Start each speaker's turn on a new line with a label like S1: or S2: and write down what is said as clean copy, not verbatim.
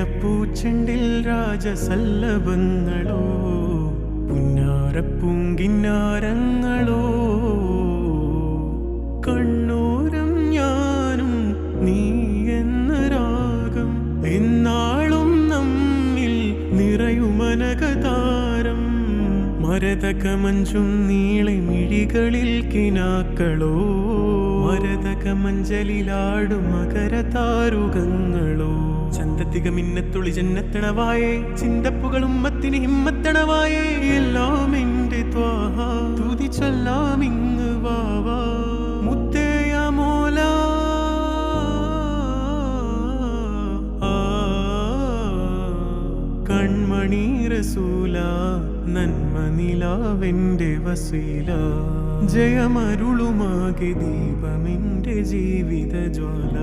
S1: മേളപ്പൂച്ചെണ്ടിൽ രാജസല്ലഭങ്ങളോ പുന്നാരപ്പൂങ്കിന്നാരങ്ങളോ കണ്ണൂരം ഞാനും നീ എന്ന രാഗം എന്നാളും നമ്മിൽ നിറയുമനകതാരം മരതക മഞ്ചും നീളെ മിഴികളിൽ കിനാക്കളോ മരതക മഞ്ചലിലാടും മകരതാരുകങ്ങളോ ചന്തത്തിക മിന്നത്തുളി ജന്നത്തണവായേ ചിന്തപ്പുകളും മത്തിന് ഹിമ്മത്തണവായേ എല്ലാം എന്റെ ത്വാഹ തുതി ചൊല്ലാം ഇങ്ങ് വാവാ മുത്തേയ മോല കൺമണി റസൂല നന്മ നിലാവെന്റെ വസീല ജയമരുളുമാകെ ദീപമെന്റെ ജീവിത ജ്വാല